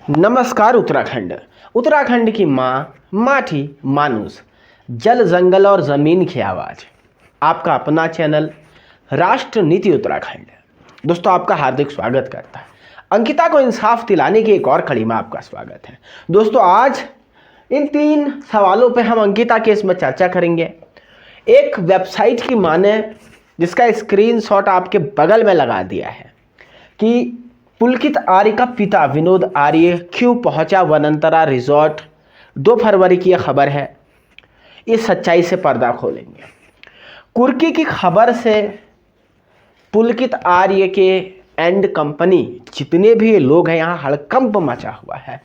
नमस्कार उत्तराखंड। उत्तराखंड की माँ, माटी, मानुस, जल, जंगल और ज़मीन की आवाज़। आपका अपना चैनल राष्ट्र नीति उत्तराखंड दोस्तों आपका हार्दिक स्वागत करता है। अंकिता को इंसाफ दिलाने की एक और कड़ी में आपका स्वागत है। दोस्तों आज इन 3 सवालों पे हम अंकिता केस में चर्चा करेंगे। एक वेबसाइट की माँ ने जिसका स्क्रीनशॉट आपके बगल में लगा दिया है कि पुलकित आर्य का पिता विनोद आर्य क्यों पहुंचा वनांतरा रिजॉर्ट। 2 फरवरी की यह खबर है। इस सच्चाई से पर्दा खोलेंगे। कुर्की की खबर से पुलकित आर्य के एंड कंपनी जितने भी लोग हैं यहाँ हड़कंप मचा हुआ है।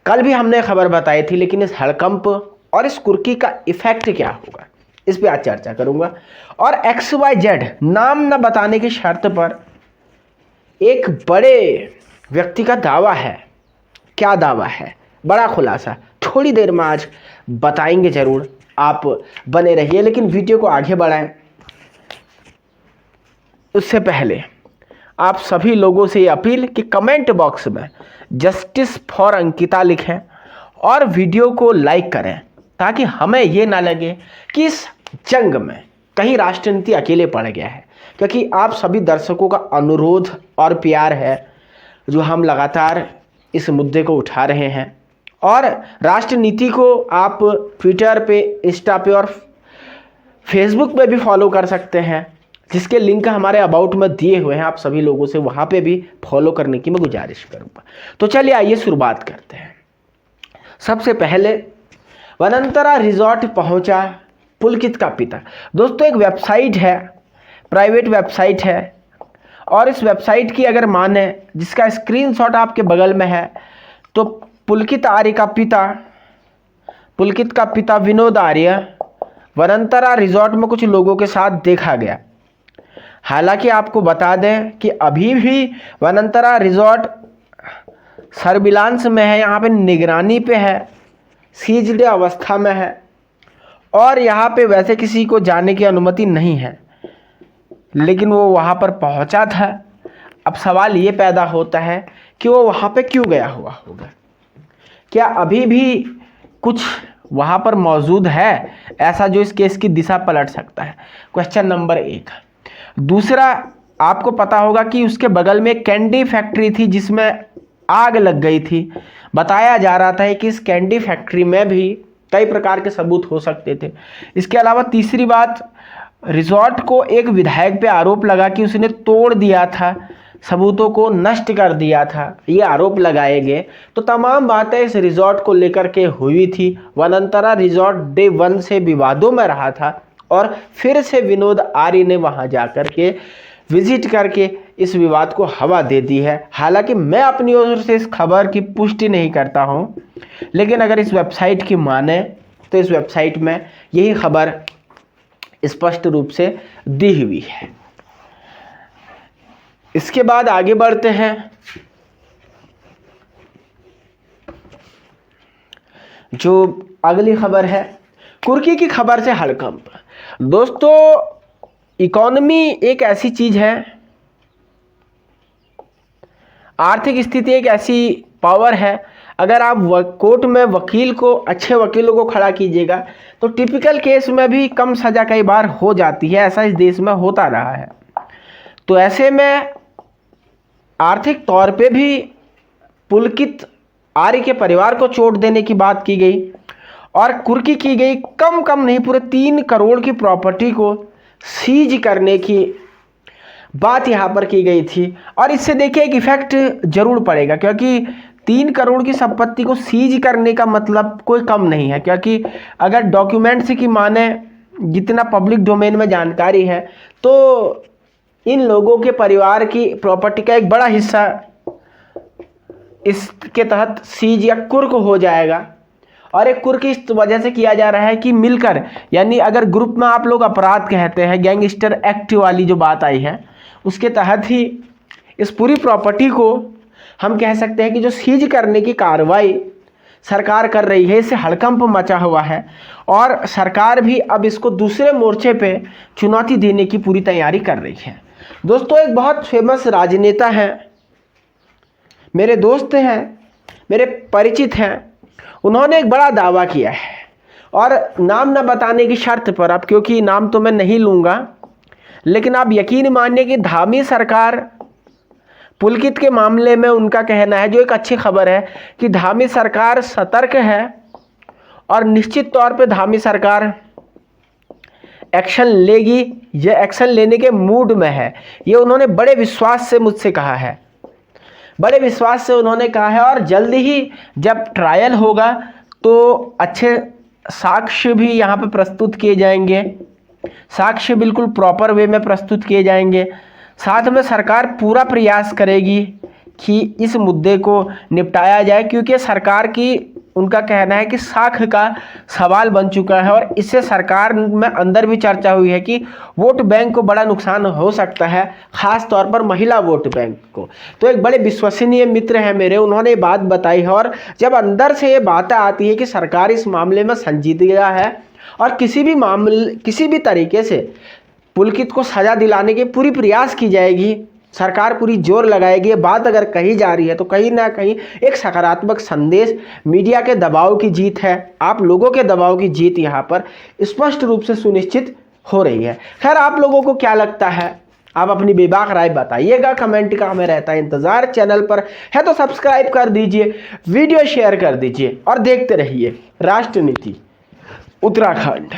कल भी हमने खबर बताई थी, लेकिन इस हड़कंप और इस कुर्की का इफेक्ट क्या होगा इस पर आज चर्चा करूंगा। और XYZ नाम न बताने की शर्त पर एक बड़े व्यक्ति का दावा है। क्या दावा है? बड़ा खुलासा थोड़ी देर में आज बताएंगे जरूर। आप बने रहिए, लेकिन वीडियो को आगे बढ़ाएं उससे पहले आप सभी लोगों से ये अपील कि कमेंट बॉक्स में जस्टिस फॉर अंकिता लिखें और वीडियो को लाइक करें, ताकि हमें ये ना लगे कि इस जंग में कहीं राष्ट्रनीति अकेले पड़ गया है। क्योंकि आप सभी दर्शकों का अनुरोध और प्यार है जो हम लगातार इस मुद्दे को उठा रहे हैं। और राष्ट्रनीति को आप ट्विटर पे, इंस्टा पे और फेसबुक पे भी फॉलो कर सकते हैं, जिसके लिंक हमारे अबाउट में दिए हुए हैं। आप सभी लोगों से वहाँ पे भी फॉलो करने की मैं गुजारिश करूँगा। तो चलिए आइए शुरुआत करते हैं। सबसे पहले वनांतरा रिजॉर्ट पहुँचा पुलकित का पिता। दोस्तों एक वेबसाइट है, प्राइवेट वेबसाइट है, और इस वेबसाइट की अगर माने जिसका स्क्रीनशॉट आपके बगल में है, तो पुलकित का पिता विनोद आर्य वनांतरा रिजॉर्ट में कुछ लोगों के साथ देखा गया। हालांकि आपको बता दें कि अभी भी वनांतरा रिजॉर्ट सर्विलांस में है, यहाँ पे निगरानी पे है, सीज्ड अवस्था में है और यहाँ पे वैसे किसी को जाने की अनुमति नहीं है। लेकिन वो वहाँ पर पहुँचा था। अब सवाल ये पैदा होता है कि वो वहाँ पे क्यों गया हुआ होगा। क्या अभी भी कुछ वहाँ पर मौजूद है ऐसा जो इस केस की दिशा पलट सकता है? Question number 1। दूसरा, आपको पता होगा कि उसके बगल में एक कैंडी फैक्ट्री थी जिसमें आग लग गई थी। बताया जा रहा था कि इस कैंडी फैक्ट्री में भी कई प्रकार के सबूत हो सकते थे। इसके अलावा तीसरी बात, रिजॉर्ट को एक विधायक पे आरोप लगा कि उसने तोड़ दिया था, सबूतों को नष्ट कर दिया था। ये आरोप लगाए गए। तो तमाम बातें इस रिजॉर्ट को लेकर के हुई थी। वनांतरा रिजॉर्ट डे 1 से विवादों में रहा था और फिर से विनोद आर्य ने वहां जाकर के विजिट करके इस विवाद को हवा दे दी है। हालांकि मैं अपनी ओर से इस खबर की पुष्टि नहीं करता हूं, लेकिन अगर इस वेबसाइट की माने तो इस वेबसाइट में यही खबर स्पष्ट रूप से दी हुई है। इसके बाद आगे बढ़ते हैं। जो अगली खबर है, कुर्की की खबर से हड़कंप। दोस्तों इकोनॉमी एक ऐसी चीज है, आर्थिक स्थिति एक ऐसी पावर है। अगर आप कोर्ट में अच्छे वकीलों को खड़ा कीजिएगा तो टिपिकल केस में भी कम सजा कई बार हो जाती है। ऐसा इस देश में होता रहा है। तो ऐसे में आर्थिक तौर पे भी पुलकित आर्य के परिवार को चोट देने की बात की गई और कुर्की की गई कम नहीं पूरे 3 करोड़ की प्रॉपर्टी को सीज करने की बात यहाँ पर की गई थी। और इससे देखिए एक इफेक्ट जरूर पड़ेगा, क्योंकि 3 करोड़ की संपत्ति को सीज करने का मतलब कोई कम नहीं है। क्योंकि अगर डॉक्यूमेंट्स की माने जितना पब्लिक डोमेन में जानकारी है, तो इन लोगों के परिवार की प्रॉपर्टी का एक बड़ा हिस्सा इसके तहत सीज या कुर्क हो जाएगा। और एक कुर्क इस वजह से किया जा रहा है कि मिलकर, यानी अगर ग्रुप में आप लोग अपराध कहते हैं, गैंगस्टर एक्ट वाली जो बात आई है, उसके तहत ही इस पूरी प्रॉपर्टी को हम कह सकते हैं कि जो सीज करने की कार्रवाई सरकार कर रही है, इससे हड़कंप मचा हुआ है। और सरकार भी अब इसको दूसरे मोर्चे पे चुनौती देने की पूरी तैयारी कर रही है। दोस्तों एक बहुत फेमस राजनेता हैं, मेरे दोस्त हैं, मेरे परिचित हैं, उन्होंने एक बड़ा दावा किया है, और नाम न बताने की शर्त पर, अब क्योंकि नाम तो मैं नहीं लूँगा, लेकिन आप यकीन मानिए कि धामी सरकार पुलकित के मामले में उनका कहना है, जो एक अच्छी खबर है, कि धामी सरकार सतर्क है और निश्चित तौर पे धामी सरकार एक्शन लेगी, ये एक्शन लेने के मूड में है। ये उन्होंने बड़े विश्वास से मुझसे कहा है, बड़े विश्वास से उन्होंने कहा है। और जल्दी ही जब ट्रायल होगा तो अच्छे साक्ष्य भी यहाँ पे प्रस्तुत किए जाएंगे, साक्ष्य बिल्कुल प्रॉपर वे में प्रस्तुत किए जाएंगे। साथ में सरकार पूरा प्रयास करेगी कि इस मुद्दे को निपटाया जाए, क्योंकि सरकार की, उनका कहना है कि साख का सवाल बन चुका है, और इससे सरकार में अंदर भी चर्चा हुई है कि वोट बैंक को बड़ा नुकसान हो सकता है, ख़ास तौर पर महिला वोट बैंक को। तो एक बड़े विश्वसनीय मित्र हैं मेरे, उन्होंने ये बात बताई है, और जब अंदर से ये बातें आती है कि सरकार इस मामले में संजीदगी है और किसी भी तरीके से पुलकित को सज़ा दिलाने के पूरी प्रयास की जाएगी, सरकार पूरी जोर लगाएगी, ये बात अगर कही जा रही है तो कहीं ना कहीं एक सकारात्मक संदेश, मीडिया के दबाव की जीत है, आप लोगों के दबाव की जीत यहाँ पर स्पष्ट रूप से सुनिश्चित हो रही है। खैर, आप लोगों को क्या लगता है, आप अपनी बेबाक राय बताइएगा, कमेंट का हमें रहता है इंतज़ार। चैनल पर है तो सब्सक्राइब कर दीजिए, वीडियो शेयर कर दीजिए और देखते रहिए राष्ट्रनीति उत्तराखंड।